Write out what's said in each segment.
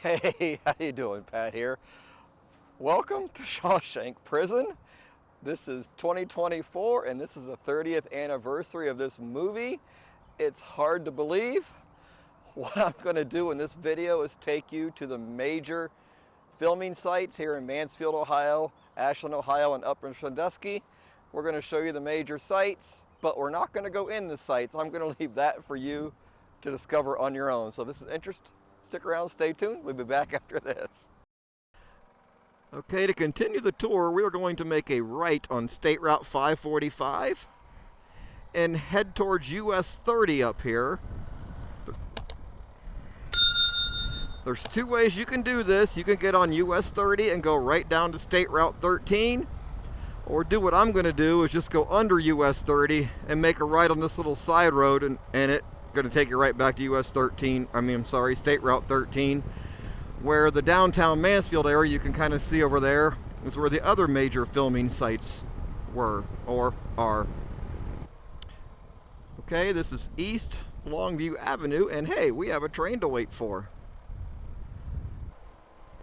Hey, how you doing? Pat here. Welcome to Shawshank Prison. This is 2024 and this is the 30th anniversary of this movie. It's hard to believe. What I'm going to do in this video is take you to the major filming sites here in Mansfield, Ohio, Ashland, Ohio, and Upper Sandusky. We're going to show you the major sites, but we're not going to go in the sites. I'm going to leave that for you to discover on your own. So if this is interest, stick around, stay tuned. We'll be back after this. Okay, to continue the tour, we are going to make a right on State Route 545 and head towards US 30 up here. There's two ways you can do this. You can get on US 30 and go right down to State Route 13, or do what I'm going to do is just go under US 30 and make a right on this little side road, and it's going to take you right back to US 13. State Route 13, where the downtown Mansfield area you can kind of see over there is where the other major filming sites were or are. Okay, this is East Longview Avenue, and hey, we have a train to wait for.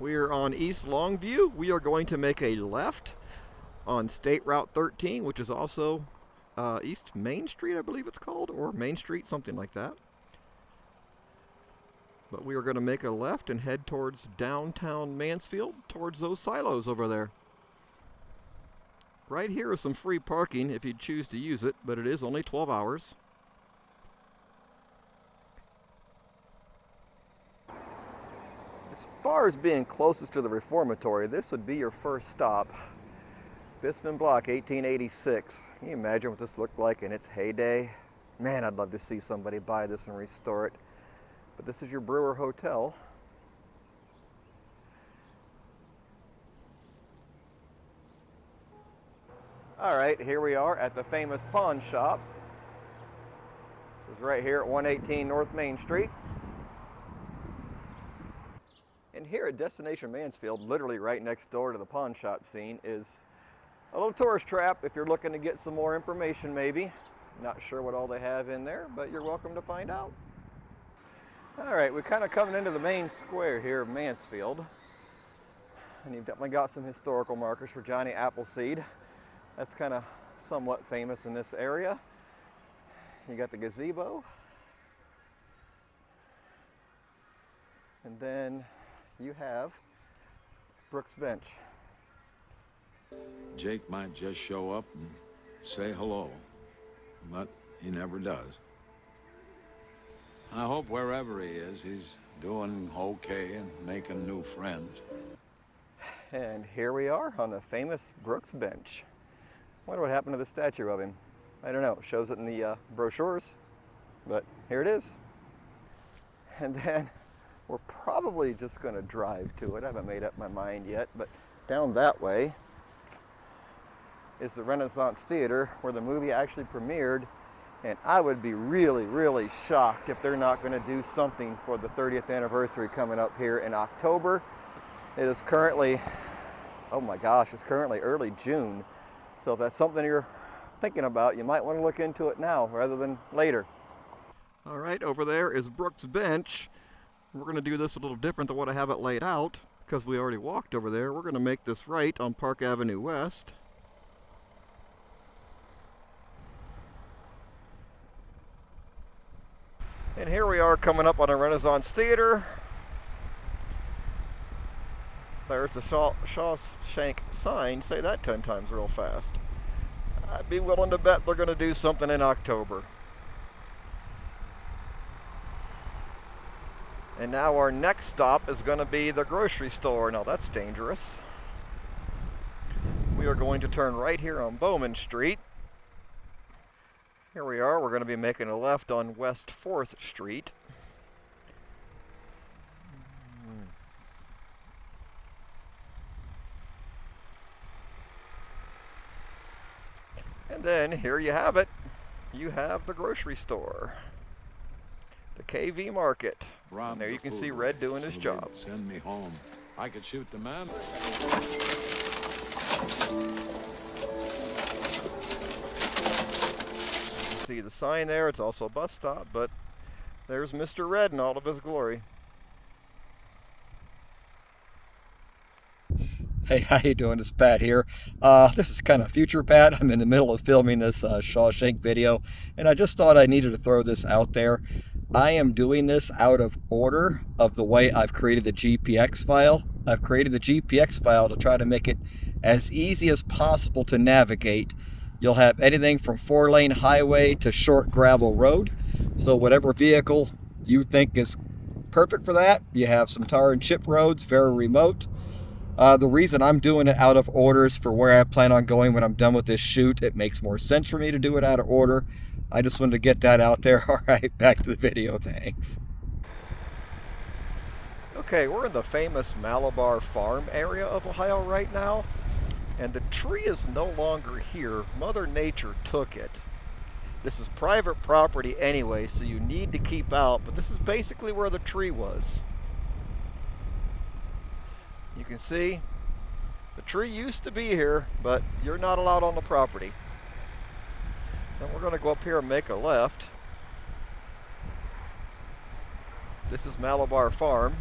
We are on East Longview. We are going to make a left on State Route 13, which is also East Main Street, I believe it's called, or Main Street, something like that. But we are going to make a left and head towards downtown Mansfield, towards those silos over there. Right here is some free parking if you choose to use it, but it is only 12 hours. As far as being closest to the reformatory, this would be your first stop. Bisman Block, 1886. Can you imagine what this looked like in its heyday? Man, I'd love to see somebody buy this and restore it. But this is your Brewer Hotel. All right, here we are at the famous pawn shop. This is right here at 118 North Main Street. And here at Destination Mansfield, literally right next door to the pawn shop scene, is a little tourist trap if you're looking to get some more information maybe. Not sure what all they have in there, but you're welcome to find out. All right, we're kind of coming into the main square here of Mansfield. And you've definitely got some historical markers for Johnny Appleseed. That's kind of somewhat famous in this area. You got the gazebo. And then you have Brooks Bench. Jake might just show up and say hello, but he never does. I hope wherever he is, he's doing okay and making new friends. And here we are on the famous Brooks Bench. Wonder what happened to the statue of him. I don't know, it shows it in the brochures, but here it is. And then we're probably just gonna drive to it. I haven't made up my mind yet, but down that way is the Renaissance Theater where the movie actually premiered. And I would be really, really shocked if they're not going to do something for the 30th anniversary coming up here in October. It is currently, oh my gosh, it's currently early June. So if that's something you're thinking about, you might want to look into it now rather than later. All right, over there is Brooks Bench. We're going to do this a little different than what I have it laid out because we already walked over there. We're going to make this right on Park Avenue West. And here we are coming up on a Renaissance Theater. There's the Shawshank sign. Say that 10 times real fast. I'd be willing to bet they're going to do something in October. And now our next stop is going to be the grocery store. Now that's dangerous. We are going to turn right here on Bowman Street. Here we are, we're going to be making a left on West 4th Street. And then here you have it. You have the grocery store. The KV Market. And there you can see Red doing his job. Send me home. I could shoot the man. See the sign there, it's also a bus stop, but there's Mr. Red in all of his glory. Hey, how you doing? It's Pat here. This is kind of future Pat. I'm in the middle of filming this Shawshank video, and I just thought I needed to throw this out there. I am doing this out of order of the way I've created the GPX file. I've created the GPX file to try to make it as easy as possible to navigate. You'll have anything from 4-lane highway to short gravel road. So whatever vehicle you think is perfect for that, you have some tar and chip roads, very remote. The reason I'm doing it out of order is for where I plan on going when I'm done with this shoot. It makes more sense for me to do it out of order. I just wanted to get that out there. All right, back to the video. Thanks. Okay, we're in the famous Malabar Farm area of Ohio right now, and the tree is no longer here. Mother Nature took it. This is private property anyway, so you need to keep out, but this is basically where the tree was. You can see the tree used to be here, but you're not allowed on the property. Then we're going to go up here and make a left. This is Malabar Farm.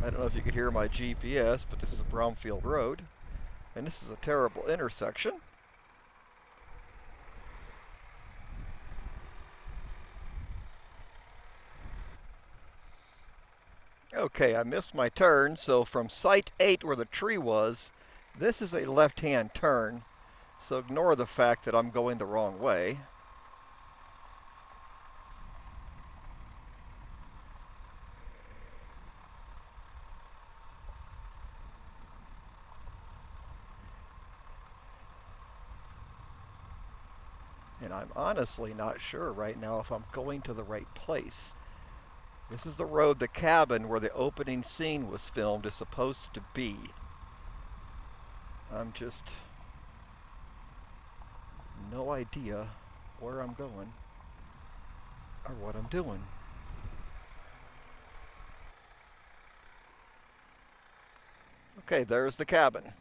I don't know if you could hear my GPS, but this is Bromfield Road. And this is a terrible intersection. Okay, I missed my turn, so from site 8 where the tree was, this is a left-hand turn, so ignore the fact that I'm going the wrong way. And I'm honestly not sure right now if I'm going to the right place. This is the road, the cabin where the opening scene was filmed is supposed to be. I'm just no idea where I'm going or what I'm doing. Okay, there's the cabin.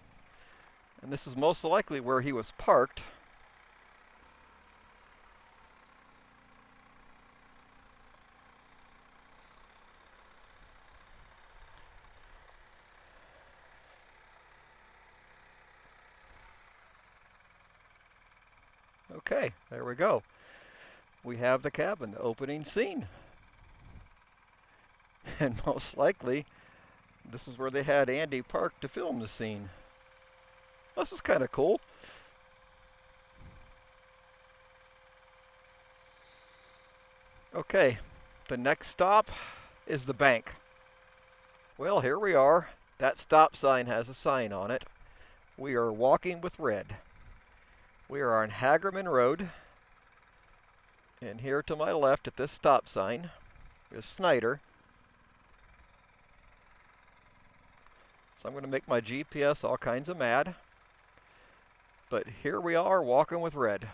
And this is most likely where he was parked. Okay, there we go. We have the cabin, the opening scene. And most likely, this is where they had Andy parked to film the scene. This is kind of cool. Okay, the next stop is the bank. Well, here we are. That stop sign has a sign on it. We are walking with red. We are on Hagerman Road, and here to my left at this stop sign is Snyder. So I'm going to make my GPS all kinds of mad, but here we are walking with red.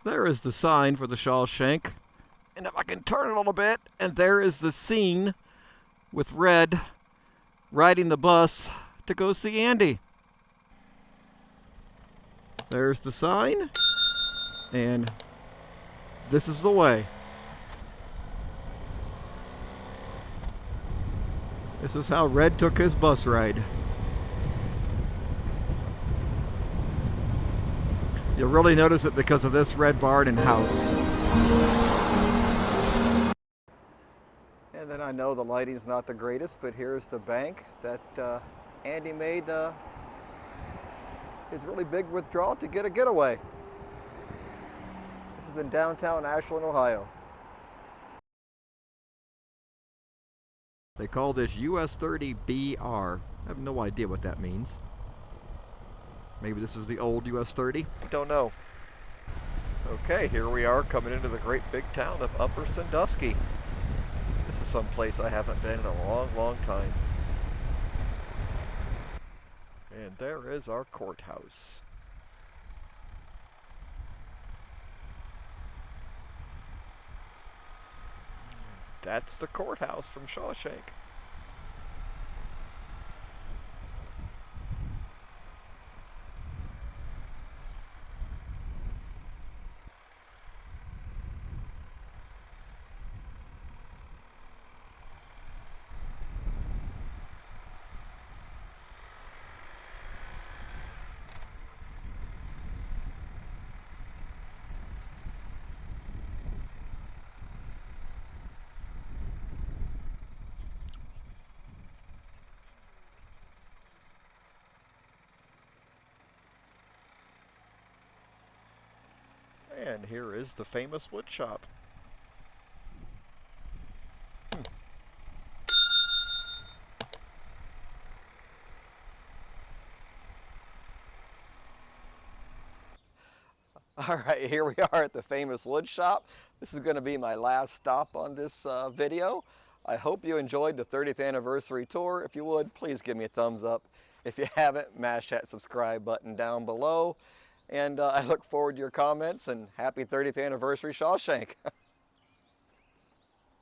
There is the sign for the Shawshank, and if I can turn it a little bit, and there is the scene with red riding the bus to go see Andy. There's the sign, and this is the way. This is how Red took his bus ride. You'll really notice it because of this red barn and house. And then I know the lighting's not the greatest, but here's the bank that Andy made his really big withdrawal to get a getaway. This is in downtown Ashland, Ohio. They call this US 30BR. I have no idea what that means. Maybe this is the old US 30? Don't know. Okay, here we are coming into the great big town of Upper Sandusky. This is some place I haven't been in a long, long time. And there is our courthouse. That's the courthouse from Shawshank. And here is the famous wood shop. All right, here we are at the famous wood shop. This is going to be my last stop on this video. I hope you enjoyed the 30th anniversary tour. If you would, please give me a thumbs up. If you haven't, mash that subscribe button down below. And I look forward to your comments, and happy 30th anniversary, Shawshank.